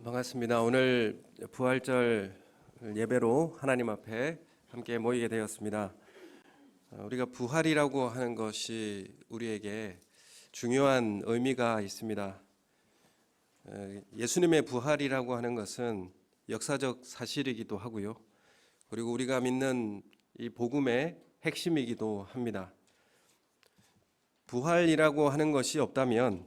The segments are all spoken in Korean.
반갑습니다. 오늘 부활절 예배로 하나님 앞에 함께 모이게 되었습니다. 우리가 부활이라고 하는 것이 우리에게 중요한 의미가 있습니다. 예수님의 부활이라고 하는 것은 역사적 사실이기도 하고요. 그리고 우리가 믿는 이 복음의 핵심이기도 합니다. 부활이라고 하는 것이 없다면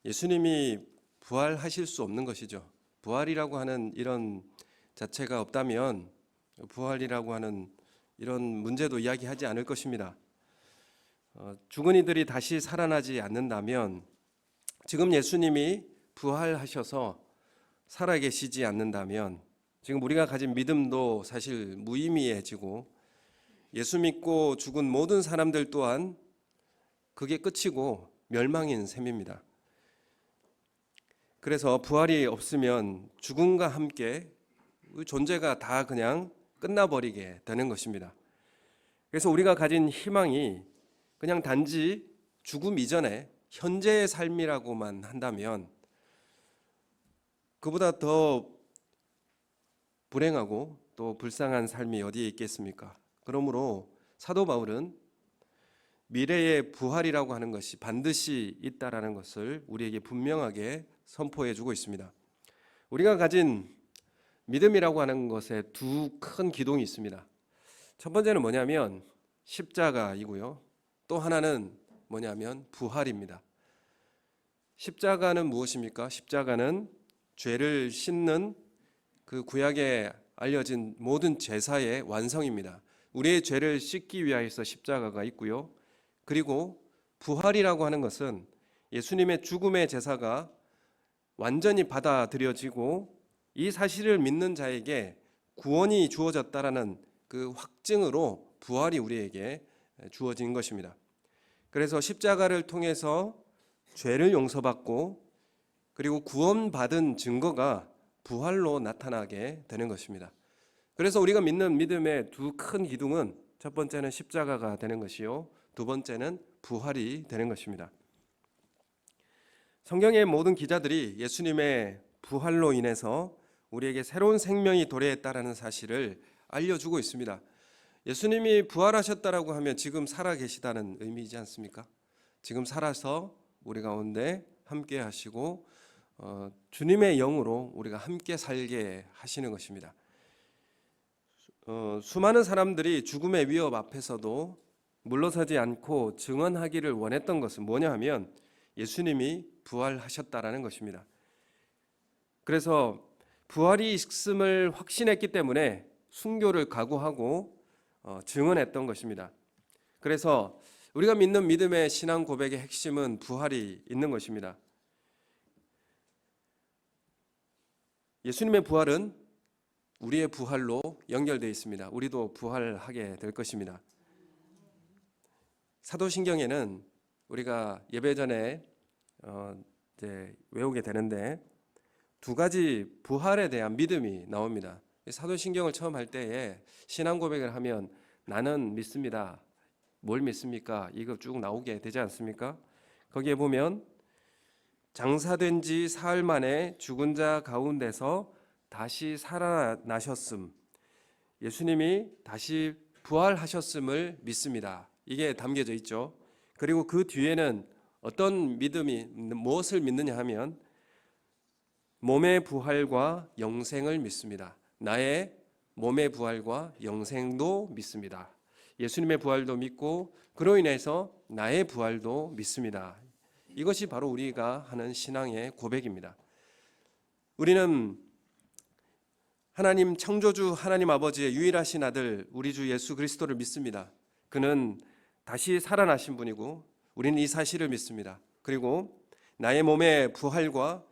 예수님이 부활하실 수 없는 것이죠. 부활이라고 하는 이런 자체가 없다면 부활이라고 하는 이런 문제도 이야기하지 않을 것입니다. 죽은 이들이 다시 살아나지 않는다면, 지금 예수님이 부활하셔서 살아계시지 않는다면 지금 우리가 가진 믿음도 사실 무의미해지고, 예수 믿고 죽은 모든 사람들 또한 그게 끝이고 멸망인 셈입니다. 그래서 부활이 없으면 죽음과 함께 존재가 다 그냥 끝나버리게 되는 것입니다. 그래서 우리가 가진 희망이 그냥 단지 죽음 이전에 현재의 삶이라고만 한다면 그보다 더 불행하고 또 불쌍한 삶이 어디에 있겠습니까? 그러므로 사도 바울은 미래의 부활이라고 하는 것이 반드시 있다라는 것을 우리에게 분명하게 선포해 주고 있습니다. 우리가 가진 믿음이라고 하는 것에 두 큰 기둥이 있습니다. 첫 번째는 뭐냐면 십자가이고요. 또 하나는 뭐냐면 부활입니다. 십자가는 무엇입니까? 십자가는 죄를 씻는 그 구약에 알려진 모든 제사의 완성입니다. 우리의 죄를 씻기 위하여서 십자가가 있고요. 그리고 부활이라고 하는 것은 예수님의 죽음의 제사가 완전히 받아들여지고 이 사실을 믿는 자에게 구원이 주어졌다라는 그 확증으로 부활이 우리에게 주어진 것입니다. 그래서 십자가를 통해서 죄를 용서받고 그리고 구원받은 증거가 부활로 나타나게 되는 것입니다. 그래서 우리가 믿는 믿음의 두 큰 기둥은 첫 번째는 십자가가 되는 것이요, 두 번째는 부활이 되는 것입니다. 성경의 모든 기자들이 예수님의 부활로 인해서 우리에게 새로운 생명이 도래했다라는 사실을 알려주고 있습니다. 예수님이 부활하셨다라고 하면 지금 살아계시다는 의미이지 않습니까? 지금 살아서 우리 가운데 함께 하시고 주님의 영으로 우리가 함께 살게 하시는 것입니다. 수많은 사람들이 죽음의 위협 앞에서도 물러서지 않고 증언하기를 원했던 것은 뭐냐 하면 예수님이 부활하셨다라는 것입니다. 그래서 부활이 있음을 확신했기 때문에 순교를 각오하고 증언했던 것입니다. 그래서 우리가 믿는 믿음의 신앙 고백의 핵심은 부활이 있는 것입니다. 예수님의 부활은 우리의 부활로 연결되어 있습니다. 우리도 부활하게 될 것입니다. 사도신경에는 우리가 예배 전에 이제 외우게 되는데 두 가지 부활에 대한 믿음이 나옵니다. 사도신경을 처음 할 때에 신앙 고백을 하면 나는 믿습니다. 뭘 믿습니까? 이거 쭉 나오게 되지 않습니까? 거기에 보면 장사된 지 사흘 만에 죽은 자 가운데서 다시 살아나셨음, 예수님이 다시 부활하셨음을 믿습니다. 이게 담겨져 있죠. 그리고 그 뒤에는 어떤 믿음이 무엇을 믿느냐 하면 몸의 부활과 영생을 믿습니다. 나의 몸의 부활과 영생도 믿습니다. 예수님의 부활도 믿고 그로 인해서 나의 부활도 믿습니다. 이것이 바로 우리가 하는 신앙의 고백입니다. 우리는 하나님 창조주 하나님 아버지의 유일하신 아들 우리 주 예수 그리스도를 믿습니다. 그는 다시 살아나신 분이고 우리는 이 사실을 믿습니다. 그리고 나의 몸의 부활과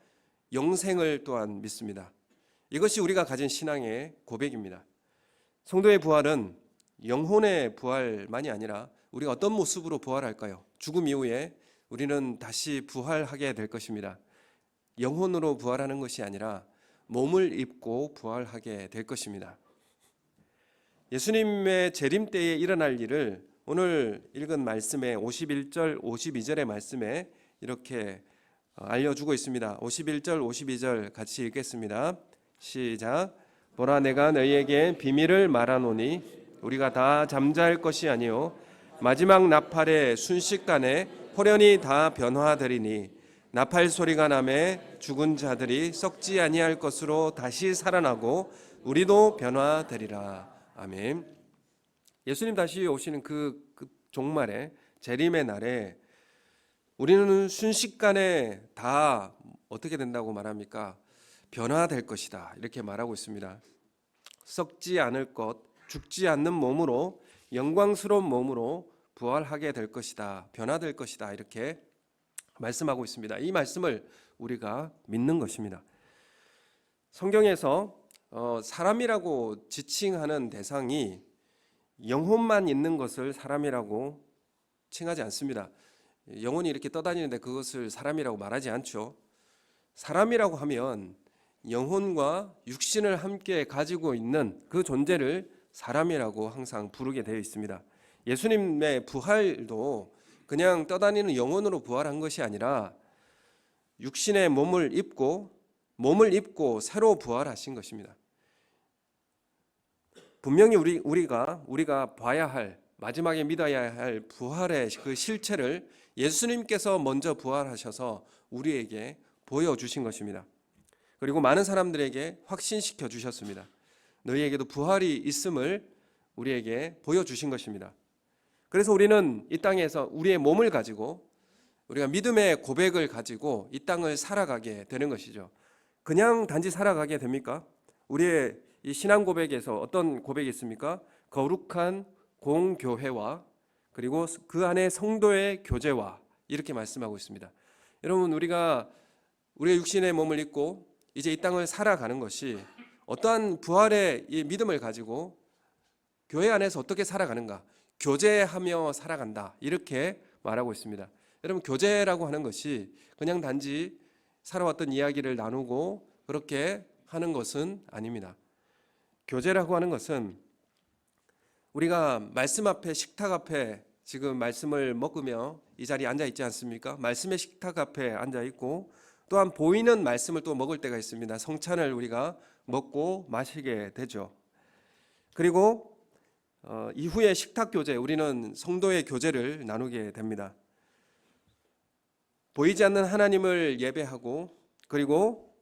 영생을 또한 믿습니다. 이것이 우리가 가진 신앙의 고백입니다. 성도의 부활은 영혼의 부활만이 아니라 우리가 어떤 모습으로 부활할까요? 죽음 이후에 우리는 다시 부활하게 될 것입니다. 영혼으로 부활하는 것이 아니라 몸을 입고 부활하게 될 것입니다. 예수님의 재림 때에 일어날 일을 오늘 읽은 말씀의 51절, 52절의 말씀에 이렇게 알려주고 있습니다. 51절 52절 같이 읽겠습니다. 시작. 보라, 내가 너희에게 비밀을 말하노니 우리가 다 잠잘 것이 아니요 마지막 나팔의 순식간에 호련히 다 변화되리니 나팔 소리가 나매 죽은 자들이 썩지 아니할 것으로 다시 살아나고 우리도 변화되리라. 아멘. 예수님 다시 오시는 그 종말에, 재림의 날에 우리는 순식간에 다 어떻게 된다고 말합니까? 변화될 것이다, 이렇게 말하고 있습니다. 썩지 않을 것, 죽지 않는 몸으로, 영광스러운 몸으로 부활하게 될 것이다, 변화될 것이다, 이렇게 말씀하고 있습니다. 이 말씀을 우리가 믿는 것입니다. 성경에서 사람이라고 지칭하는 대상이 영혼만 있는 것을 사람이라고 칭하지 않습니다. 영혼이 이렇게 떠다니는데 그것을 사람이라고 말하지 않죠. 사람이라고 하면 영혼과 육신을 함께 가지고 있는 그 존재를 사람이라고 항상 부르게 되어 있습니다. 예수님의 부활도 그냥 떠다니는 영혼으로 부활한 것이 아니라 육신의 몸을 입고 새로 부활하신 것입니다. 분명히 우리가 봐야 할, 마지막에 믿어야 할 부활의 그 실체를 예수님께서 먼저 부활하셔서 우리에게 보여주신 것입니다. 그리고 많은 사람들에게 확신시켜 주셨습니다. 너희에게도 부활이 있음을 우리에게 보여주신 것입니다. 그래서 우리는 이 땅에서 우리의 몸을 가지고, 우리가 믿음의 고백을 가지고 이 땅을 살아가게 되는 것이죠. 그냥 단지 살아가게 됩니까? 우리의 이 신앙 고백에서 어떤 고백이 있습니까? 거룩한 공교회와 그리고 그 안에 성도의 교제와, 이렇게 말씀하고 있습니다. 여러분, 우리의 육신의 몸을 입고 이제 이 땅을 살아가는 것이 어떠한 부활의 이 믿음을 가지고 교회 안에서 어떻게 살아가는가? 교제하며 살아간다, 이렇게 말하고 있습니다. 여러분, 교제라고 하는 것이 그냥 단지 살아왔던 이야기를 나누고 그렇게 하는 것은 아닙니다. 교제라고 하는 것은 우리가 말씀 앞에, 식탁 앞에 지금 말씀을 먹으며 이 자리에 앉아 있지 않습니까? 말씀의 식탁 앞에 앉아 있고, 또한 보이는 말씀을 또 먹을 때가 있습니다. 성찬을 우리가 먹고 마시게 되죠. 그리고 이후에 식탁 교제, 우리는 성도의 교제를 나누게 됩니다. 보이지 않는 하나님을 예배하고, 그리고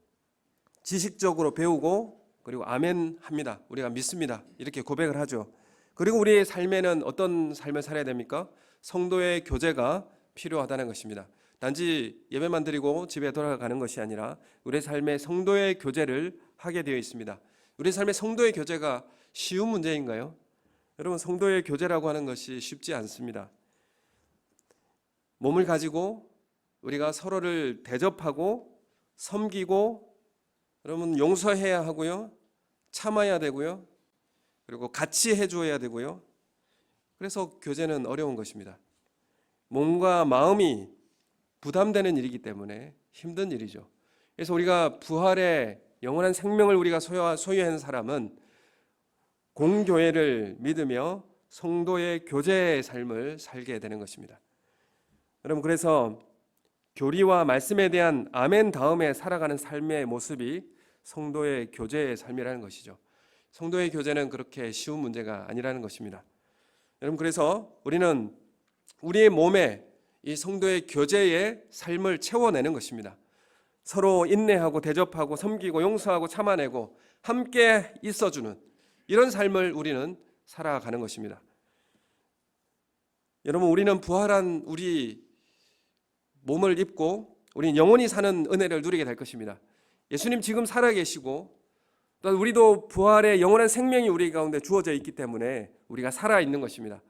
지식적으로 배우고, 그리고 아멘 합니다. 우리가 믿습니다, 이렇게 고백을 하죠. 그리고 우리의 삶에는 어떤 삶을 살아야 됩니까? 성도의 교제가 필요하다는 것입니다. 단지 예배만 드리고 집에 돌아가는 것이 아니라 우리의 삶에 성도의 교제를 하게 되어 있습니다. 우리의 삶에 성도의 교제가 쉬운 문제인가요? 여러분, 성도의 교제라고 하는 것이 쉽지 않습니다. 몸을 가지고 우리가 서로를 대접하고 섬기고, 여러분, 용서해야 하고요, 참아야 되고요, 그리고 같이 해줘야 되고요. 그래서 교제는 어려운 것입니다. 몸과 마음이 부담되는 일이기 때문에 힘든 일이죠. 그래서 우리가 부활의 영원한 생명을 우리가 소유한 사람은 공교회를 믿으며 성도의 교제의 삶을 살게 되는 것입니다. 여러분, 그래서 교리와 말씀에 대한 아멘 다음에 살아가는 삶의 모습이 성도의 교제의 삶이라는 것이죠. 성도의 교제는 그렇게 쉬운 문제가 아니라는 것입니다. 여러분, 그래서 우리는 우리의 몸에 이 성도의 교제의 삶을 채워내는 것입니다. 서로 인내하고 대접하고 섬기고 용서하고 참아내고 함께 있어주는 이런 삶을 우리는 살아가는 것입니다. 여러분, 우리는 부활한 우리 몸을 입고 우리는 영원히 사는 은혜를 누리게 될 것입니다. 예수님 지금 살아계시고, 또 우리도 부활의 영원한 생명이 우리 가운데 주어져 있기 때문에 우리가 살아있는 것입니다.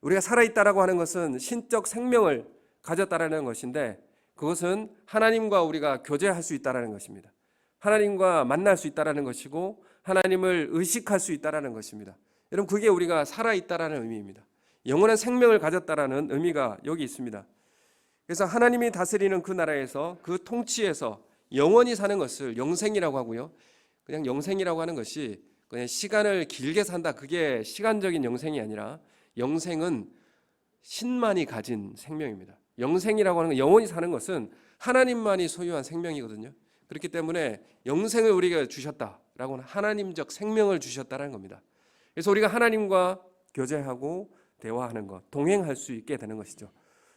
우리가 살아있다라고 하는 것은 신적 생명을 가졌다라는 것인데, 그것은 하나님과 우리가 교제할 수 있다라는 것입니다. 하나님과 만날 수 있다라는 것이고, 하나님을 의식할 수 있다라는 것입니다. 여러분, 그게 우리가 살아있다라는 의미입니다. 영원한 생명을 가졌다라는 의미가 여기 있습니다. 그래서 하나님이 다스리는 그 나라에서, 그 통치에서 영원히 사는 것을 영생이라고 하고요, 그냥 영생이라고 하는 것이 그냥 시간을 길게 산다, 그게 시간적인 영생이 아니라 영생은 신만이 가진 생명입니다. 영생이라고 하는 건, 영원히 사는 것은 하나님만이 소유한 생명이거든요. 그렇기 때문에 영생을 우리가 주셨다라고는 하나님적 생명을 주셨다는 겁니다. 그래서 우리가 하나님과 교제하고 대화하는 것, 동행할 수 있게 되는 것이죠.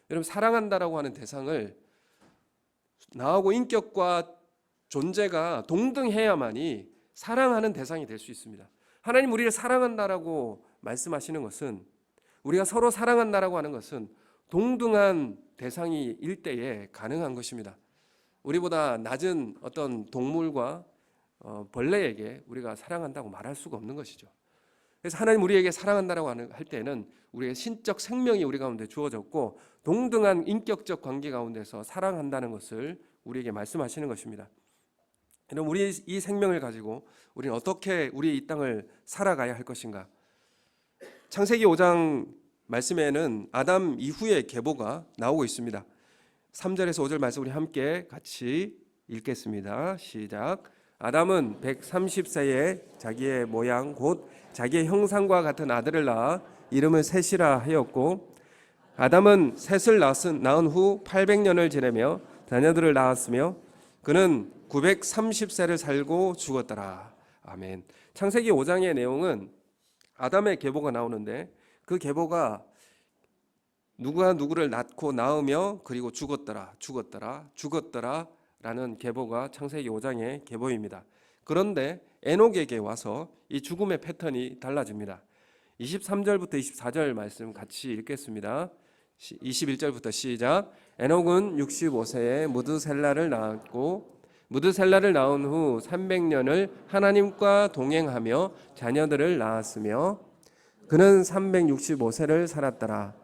여러분, 사랑한다라고 하는 대상을 나하고 인격과 존재가 동등해야만이 사랑하는 대상이 될 수 있습니다. 하나님 우리를 사랑한다라고 말씀하시는 것은, 우리가 서로 사랑한다라고 하는 것은 동등한 대상이일 때에 가능한 것입니다. 우리보다 낮은 어떤 동물과 벌레에게 우리가 사랑한다고 말할 수가 없는 것이죠. 그래서 하나님 우리에게 사랑한다라고 할 때는 우리의 신적 생명이 우리 가운데 주어졌고 동등한 인격적 관계 가운데서 사랑한다는 것을 우리에게 말씀하시는 것입니다. 그럼 우리 이 생명을 가지고 우리는 어떻게 우리 이 땅을 살아가야 할 것인가? 창세기 5장 말씀에는 아담 이후의 계보가 나오고 있습니다. 3절에서 5절 말씀 우리 함께 같이 읽겠습니다. 시작. 아담은 130세에 자기의 모양 곧 자기의 형상과 같은 아들을 낳아 이름을 셋이라 하였고, 아담은 셋을 낳은 후 800년을 지내며 자녀들을 낳았으며 그는 930세를 살고 죽었더라. 아멘. 창세기 5장의 내용은 아담의 계보가 나오는데, 그 계보가 누가 누구를 낳고 낳으며 그리고 죽었더라 라는 계보가 창세기 5장의 계보입니다. 그런데 에녹에게 와서 이 죽음의 패턴이 달라집니다. 23절부터 24절 말씀 같이 읽겠습니다. 21절부터 시작. 에녹은 65세에 무드셀라를 낳았고 무드셀라를 낳은 후 300년을 하나님과 동행하며 자녀들을 낳았으며 그는 365세를 살았더라.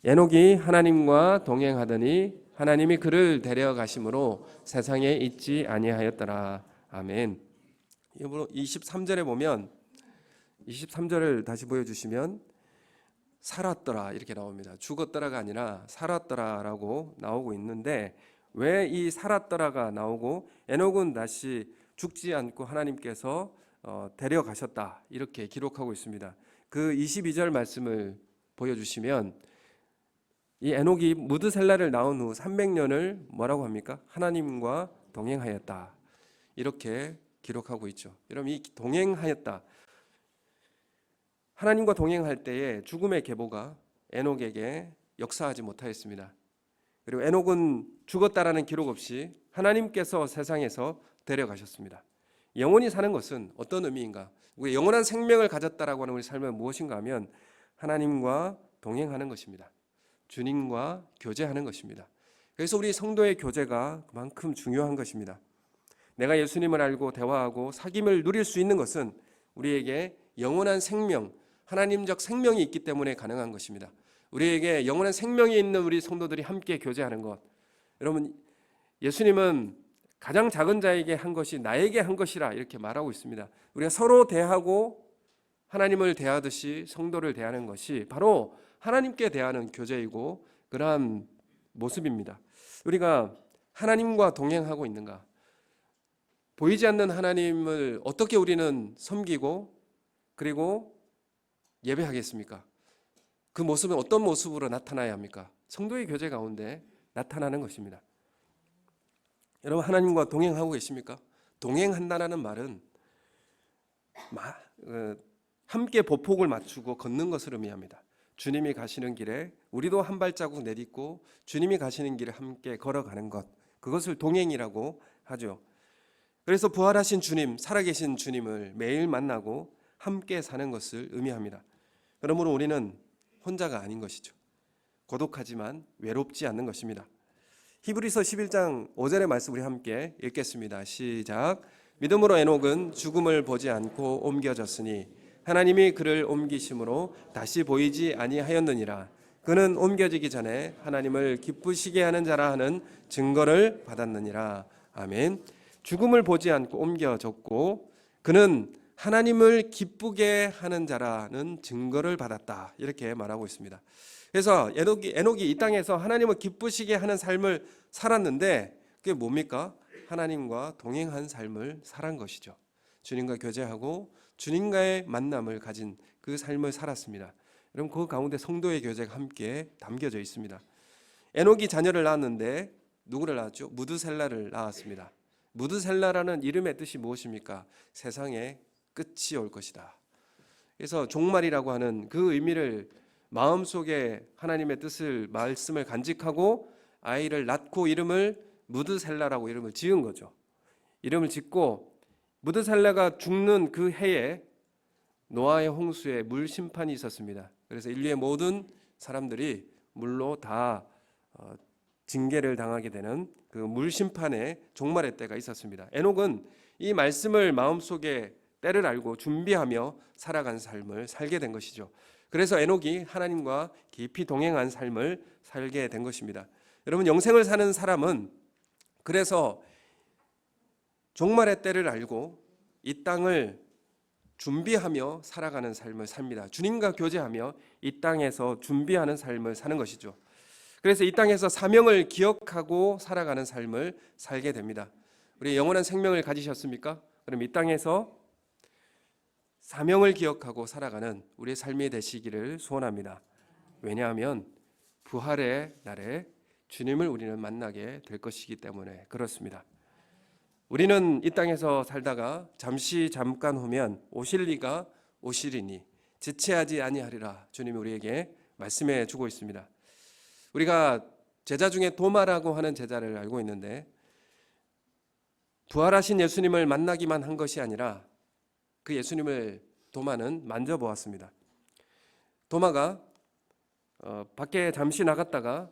에녹이 하나님과 동행하더니 하나님이 그를 데려가심으로 세상에 있지 아니하였더라. 아멘. 23절에 보면 23절을 다시 보여주시면 살았더라 이렇게 나옵니다. 죽었더라가 아니라 살았더라라고 나오고 있는데, 왜 이 살았더라가 나오고 에녹은 다시 죽지 않고 하나님께서 데려가셨다 이렇게 기록하고 있습니다. 그 22절 말씀을 보여주시면 이 에녹이 무드셀라를 낳은 후 300년을 뭐라고 합니까? 하나님과 동행하였다 이렇게 기록하고 있죠. 여러분, 이 동행하였다, 하나님과 동행할 때에 죽음의 계보가 에녹에게 역사하지 못하였습니다. 그리고 에녹은 죽었다라는 기록 없이 하나님께서 세상에서 데려가셨습니다. 영원히 사는 것은 어떤 의미인가? 우리 영원한 생명을 가졌다라고 하는 우리 삶은 무엇인가 하면 하나님과 동행하는 것입니다. 주님과 교제하는 것입니다. 그래서 우리 성도의 교제가 그만큼 중요한 것입니다. 내가 예수님을 알고 대화하고 사귐을 누릴 수 있는 것은 우리에게 영원한 생명, 하나님적 생명이 있기 때문에 가능한 것입니다. 우리에게 영원한 생명이 있는 우리 성도들이 함께 교제하는 것. 여러분, 예수님은 가장 작은 자에게 한 것이 나에게 한 것이라 이렇게 말하고 있습니다. 우리가 서로 대하고 하나님을 대하듯이 성도를 대하는 것이 바로 하나님께 대하는 교제이고 그러한 모습입니다. 우리가 하나님과 동행하고 있는가? 보이지 않는 하나님을 어떻게 우리는 섬기고 그리고 예배하겠습니까? 그 모습은 어떤 모습으로 나타나야 합니까? 성도의 교제 가운데 나타나는 것입니다. 여러분, 하나님과 동행하고 계십니까? 동행한다는 말은 함께 보폭을 맞추고 걷는 것을 의미합니다. 주님이 가시는 길에 우리도 한 발자국 내딛고 주님이 가시는 길을 함께 걸어가는 것, 그것을 동행이라고 하죠. 그래서 부활하신 주님, 살아계신 주님을 매일 만나고 함께 사는 것을 의미합니다. 그러므로 우리는 혼자가 아닌 것이죠. 고독하지만 외롭지 않는 것입니다. 히브리서 11장 5절의 말씀 우리 함께 읽겠습니다. 시작. 믿음으로 에녹은 죽음을 보지 않고 옮겨졌으니 하나님이 그를 옮기심으로 다시 보이지 아니하였느니라. 그는 옮겨지기 전에 하나님을 기쁘시게 하는 자라 하는 증거를 받았느니라. 아멘. 죽음을 보지 않고 옮겨졌고 그는 하나님을 기쁘게 하는 자라는 증거를 받았다 이렇게 말하고 있습니다. 그래서 에녹이 이 땅에서 하나님을 기쁘시게 하는 삶을 살았는데 그게 뭡니까? 하나님과 동행한 삶을 살한 것이죠. 주님과 교제하고 주님과의 만남을 가진 그 삶을 살았습니다. 여러분, 그 가운데 성도의 교제가 함께 담겨져 있습니다. 에녹이 자녀를 낳았는데 누구를 낳았죠? 무드셀라를 낳았습니다. 무드셀라라는 이름의 뜻이 무엇입니까? 세상에 끝이 올 것이다. 그래서 종말이라고 하는 그 의미를 마음속에 하나님의 뜻을 말씀을 간직하고 아이를 낳고 이름을 무드셀라라고 이름을 지은 거죠. 이름을 짓고 무드셀라가 죽는 그 해에 노아의 홍수에 물 심판이 있었습니다. 그래서 인류의 모든 사람들이 물로 다 징계를 당하게 되는 그 물 심판의 종말의 때가 있었습니다. 에녹은 이 말씀을 마음속에 때를 알고 준비하며 살아간 삶을 살게 된 것이죠. 그래서 에녹이 하나님과 깊이 동행한 삶을 살게 된 것입니다. 여러분, 영생을 사는 사람은 그래서 종말의 때를 알고 이 땅을 준비하며 살아가는 삶을 삽니다. 주님과 교제하며 이 땅에서 준비하는 삶을 사는 것이죠. 그래서 이 땅에서 사명을 기억하고 살아가는 삶을 살게 됩니다. 우리 영원한 생명을 가지셨습니까? 그럼 이 땅에서 사명을 기억하고 살아가는 우리의 삶이 되시기를 소원합니다. 왜냐하면 부활의 날에 주님을 우리는 만나게 될 것이기 때문에 그렇습니다. 우리는 이 땅에서 살다가 잠깐 후면 오실 이가 오시리니 지체하지 아니하리라 주님이 우리에게 말씀해 주고 있습니다. 우리가 제자 중에 도마라고 하는 제자를 알고 있는데 부활하신 예수님을 만나기만 한 것이 아니라 그 예수님을 도마는 만져보았습니다. 도마가 밖에 잠시 나갔다가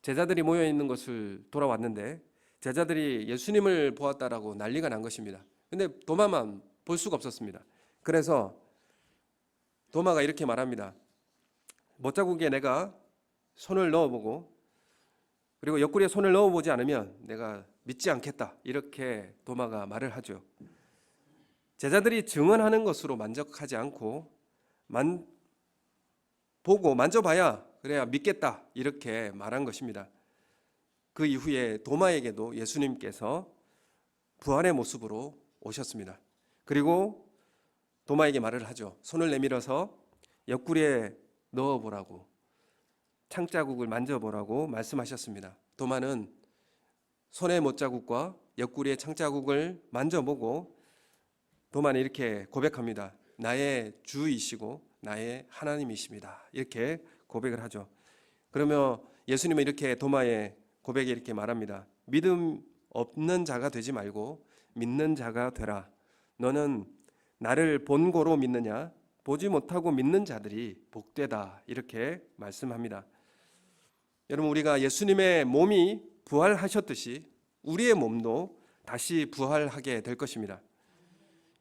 제자들이 모여 있는 것을 돌아왔는데 제자들이 예수님을 보았다라고 난리가 난 것입니다. 근데 도마만 볼 수가 없었습니다. 그래서 도마가 이렇게 말합니다. 못자국에 내가 손을 넣어보고 그리고 옆구리에 손을 넣어보지 않으면 내가 믿지 않겠다. 이렇게 도마가 말을 하죠. 제자들이 증언하는 것으로 만족하지 않고 보고 만져봐야 그래야 믿겠다. 이렇게 말한 것입니다. 그 이후에 도마에게도 예수님께서 부활의 모습으로 오셨습니다. 그리고 도마에게 말을 하죠. 손을 내밀어서 옆구리에 넣어보라고, 창자국을 만져보라고 말씀하셨습니다. 도마는 손의 못자국과 옆구리의 창자국을 만져보고 도마는 이렇게 고백합니다. 나의 주이시고 나의 하나님이십니다. 이렇게 고백을 하죠. 그러면 예수님은 이렇게 도마의 고백에 이렇게 말합니다. 믿음 없는 자가 되지 말고 믿는 자가 되라. 너는 나를 본고로 믿느냐? 보지 못하고 믿는 자들이 복되다. 이렇게 말씀합니다. 여러분, 우리가 예수님의 몸이 부활하셨듯이 우리의 몸도 다시 부활하게 될 것입니다.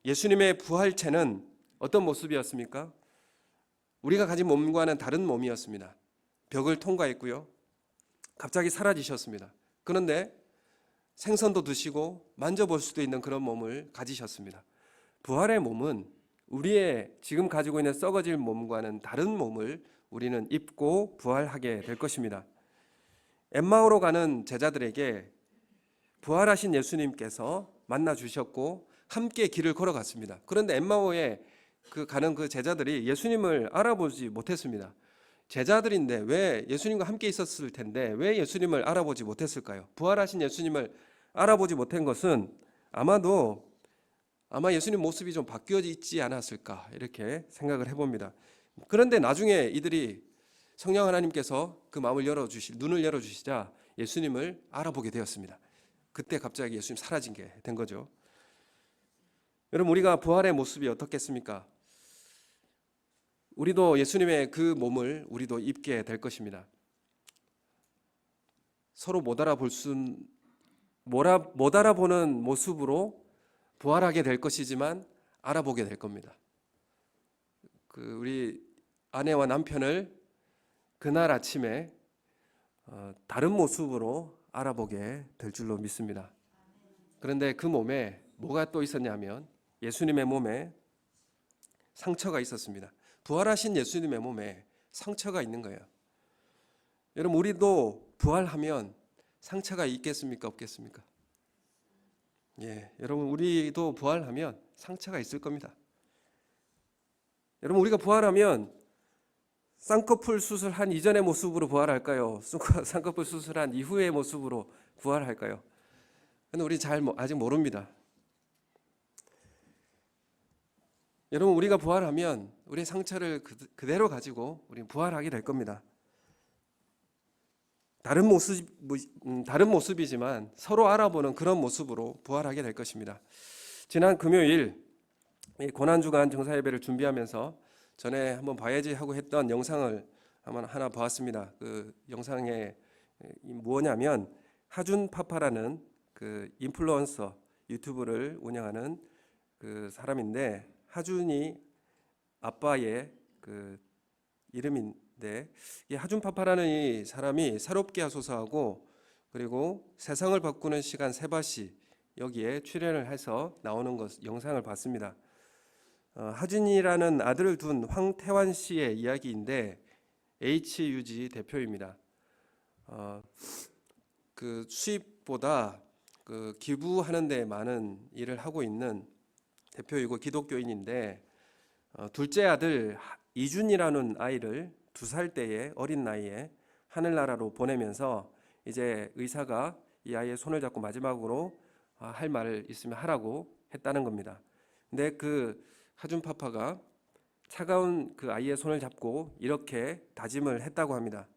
예수님의 부활체는 어떤 모습이었습니까? 우리가 가진 몸과는 다른 몸이었습니다. 벽을 통과했고요. 갑자기 사라지셨습니다. 그런데 생선도 드시고 만져볼 수도 있는 그런 몸을 가지셨습니다. 부활의 몸은 우리의 지금 가지고 있는 썩어질 몸과는 다른 몸을 우리는 입고 부활하게 될 것입니다. 엠마오로 가는 제자들에게 부활하신 예수님께서 만나 주셨고 함께 길을 걸어갔습니다. 그런데 엠마오에 가는 그 제자들이 예수님을 알아보지 못했습니다. 제자들인데 왜 예수님과 함께 있었을 텐데 왜 예수님을 알아보지 못했을까요? 부활하신 예수님을 알아보지 못한 것은 아마 예수님 모습이 좀 바뀌어 있지 않았을까 이렇게 생각을 해봅니다. 그런데 나중에 이들이 성령 하나님께서 그 마음을 눈을 열어주시자 예수님을 알아보게 되었습니다. 그때 갑자기 예수님 사라진 게 된 거죠. 여러분, 우리가 부활의 모습이 어떻겠습니까? 우리도 예수님의 그 몸을 우리도 입게 될 것입니다. 서로 못 알아보는 모습으로 부활하게 될 것이지만 알아보게 될 겁니다. 우리 아내와 남편을 그날 아침에 다른 모습으로 알아보게 될 줄로 믿습니다. 그런데 그 몸에 뭐가 또 있었냐면 예수님의 몸에 상처가 있었습니다. 부활하신 예수님의 몸에 상처가 있는 거예요. 여러분, 우리도 부활하면 상처가 있겠습니까? 없겠습니까? 예, 여러분, 우리도 부활하면 상처가 있을 겁니다. 여러분, 우리가 부활하면 쌍꺼풀 수술한 이전의 모습으로 부활할까요? 쌍꺼풀 수술한 이후의 모습으로 부활할까요? 근데 우리 아직 모릅니다. 여러분, 우리가 부활하면 우리의 상처를 그대로 가지고 우리는 부활하게 될 겁니다. 다른 모습이지만 서로 알아보는 그런 모습으로 부활하게 될 것입니다. 지난 금요일 고난주간 정사예배를 준비하면서 전에 한번 봐야지 하고 했던 영상을 하나 보았습니다. 그 영상에 뭐냐면 하준 파파라는 그 인플루언서 유튜브를 운영하는 그 사람인데, 하준이 아빠의 그 이름인데, 이 하준 파파라는 이 사람이 새롭게 하소서하고 그리고 세상을 바꾸는 시간 세바시 여기에 출연을 해서 나오는 영상을 봤습니다. 하준이라는 아들을 둔 황태환 씨의 이야기인데 HUG 대표입니다. 그 수입보다 그 기부하는 데 많은 일을 하고 있는 대표이고 기독교인인데, 둘째 아들 이준이라는 아이를 2살 때에 어린 나이에 하늘나라로 보내면서 이제 의사가 이 아이의 손을 잡고 마지막으로 할 말 있으면 하라고 했다는 겁니다. 근데 그 하준 파파가 차가운 그 아이의 손을 잡고 이렇게 다짐을 했다고 합니다.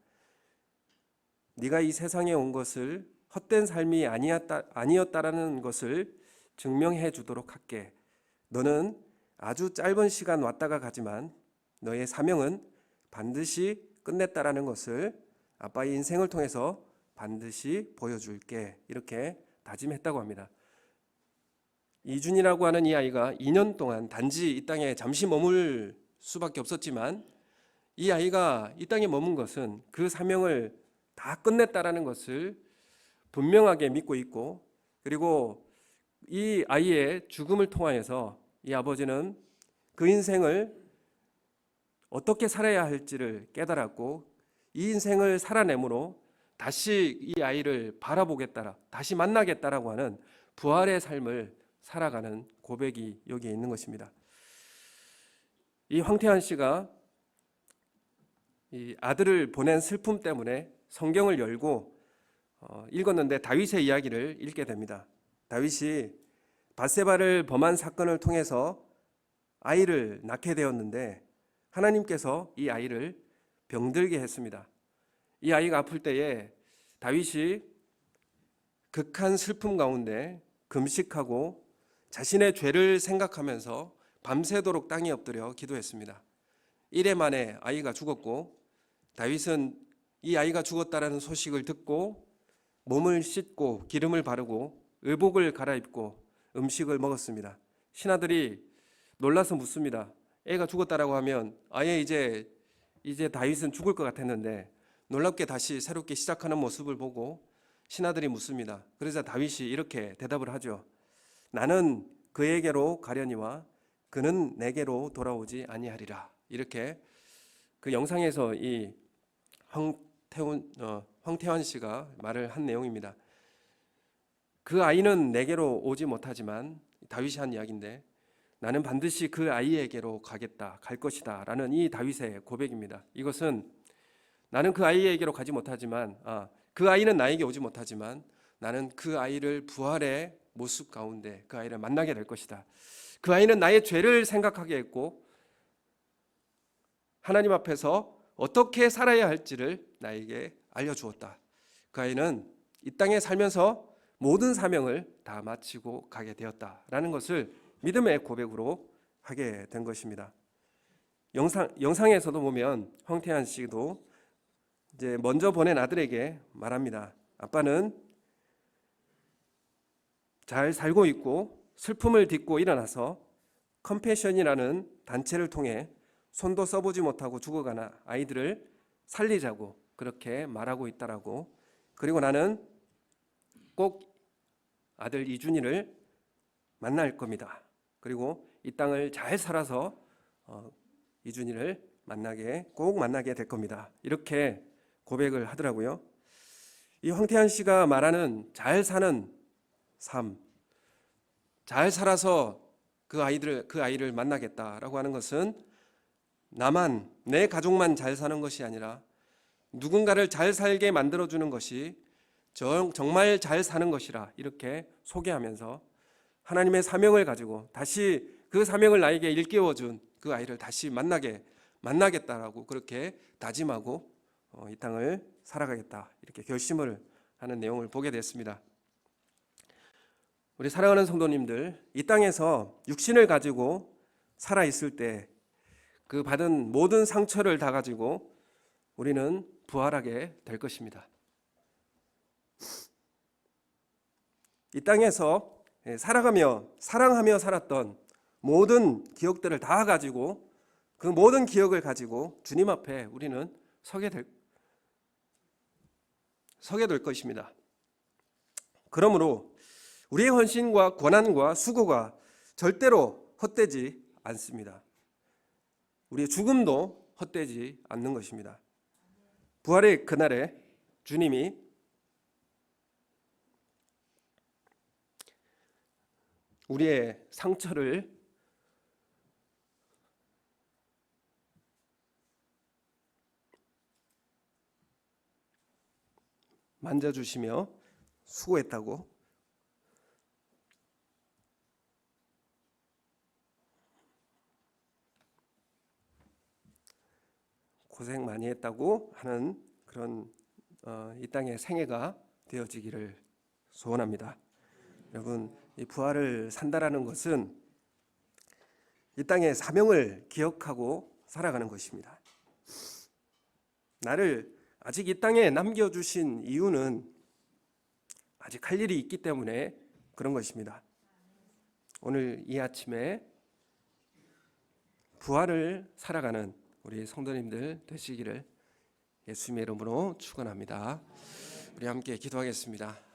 네가 이 세상에 온 것을 헛된 삶이 아니었다라는 것을 증명해 주도록 할게. 너는 아주 짧은 시간 왔다가 가지만 너의 사명은 반드시 끝냈다라는 것을 아빠의 인생을 통해서 반드시 보여줄게. 이렇게 다짐했다고 합니다. 이준이라고 하는 이 아이가 2년 동안 단지 이 땅에 잠시 머물 수밖에 없었지만, 이 아이가 이 땅에 머문 것은 그 사명을 다 끝냈다라는 것을 분명하게 믿고 있고, 그리고 이 아이의 죽음을 통하여서 이 아버지는 그 인생을 어떻게 살아야 할지를 깨달았고, 이 인생을 살아내므로 다시 이 아이를 바라보겠다, 다시 만나겠다라고 하는 부활의 삶을 살아가는 고백이 여기에 있는 것입니다. 이 황태환 씨가 이 아들을 보낸 슬픔 때문에 성경을 열고 읽었는데 다윗의 이야기를 읽게 됩니다. 다윗이 밧세바를 범한 사건을 통해서 아이를 낳게 되었는데, 하나님께서 이 아이를 병들게 했습니다. 이 아이가 아플 때에 다윗이 극한 슬픔 가운데 금식하고 자신의 죄를 생각하면서 밤새도록 땅에 엎드려 기도했습니다. 1회 만에 아이가 죽었고, 다윗은 이 아이가 죽었다라는 소식을 듣고 몸을 씻고 기름을 바르고 의복을 갈아입고 음식을 먹었습니다. 신하들이 놀라서 묻습니다. 애가 죽었다라고 하면 아예 이제 다윗은 죽을 것 같았는데, 놀랍게 다시 새롭게 시작하는 모습을 보고 신하들이 묻습니다. 그래서 다윗이 이렇게 대답을 하죠. 나는 그에게로 가려니와 그는 내게로 돌아오지 아니하리라. 이렇게 그 영상에서 이 황태환 씨가 말을 한 내용입니다. 그 아이는 내게로 오지 못하지만, 다윗이 한 이야기인데, 나는 반드시 그 아이에게로 가겠다, 갈 것이다 라는 이 다윗의 고백입니다. 이것은 나는 그 아이에게로 가지 못하지만, 그 아이는 나에게 오지 못하지만 나는 그 아이를 부활의 모습 가운데 그 아이를 만나게 될 것이다. 그 아이는 나의 죄를 생각하게 했고 하나님 앞에서 어떻게 살아야 할지를 나에게 알려주었다. 그 아이는 이 땅에 살면서 모든 사명을 다 마치고 가게 되었다라는 것을 믿음의 고백으로 하게 된 것입니다. 영상에서도 보면 황태환 씨도 이제 먼저 보낸 아들에게 말합니다. 아빠는 잘 살고 있고 슬픔을 딛고 일어나서 컴패션이라는 단체를 통해 손도 써보지 못하고 죽어가는 아이들을 살리자고 그렇게 말하고 있다라고. 그리고 나는 꼭 아들 이준이를 만날 겁니다. 그리고 이 땅을 잘 살아서 이준이를 꼭 만나게 될 겁니다. 이렇게 고백을 하더라고요. 이 황태환 씨가 말하는 잘 사는 삶, 잘 살아서 그 아이를 만나겠다라고 하는 것은 내 가족만 잘 사는 것이 아니라 누군가를 잘 살게 만들어주는 것이 정말 잘 사는 것이라 이렇게 소개하면서 하나님의 사명을 가지고 다시 그 사명을 나에게 일깨워준 그 아이를 다시 만나겠다라고 그렇게 다짐하고 이 땅을 살아가겠다 이렇게 결심을 하는 내용을 보게 됐습니다. 우리 사랑하는 성도님들, 이 땅에서 육신을 가지고 살아 있을 때 그 받은 모든 상처를 다 가지고 우리는 부활하게 될 것입니다. 이 땅에서 살아가며 사랑하며 살았던 모든 기억들을 다 가지고 그 모든 기억을 가지고 주님 앞에 우리는 서게 될 것입니다. 그러므로 우리의 헌신과 고난과 수고가 절대로 헛되지 않습니다. 우리의 죽음도 헛되지 않는 것입니다. 부활의 그날에 주님이 우리의 상처를 만져주시며 수고했다고 고생 많이 했다고 하는 그런 이 땅의 생애가 되어지기를 소원합니다. 여러분, 이 부활을 산다라는 것은 이 땅의 사명을 기억하고 살아가는 것입니다. 나를 아직 이 땅에 남겨주신 이유는 아직 할 일이 있기 때문에 그런 것입니다. 오늘 이 아침에 부활을 살아가는 우리 성도님들 되시기를 예수님의 이름으로 축원합니다. 우리 함께 기도하겠습니다.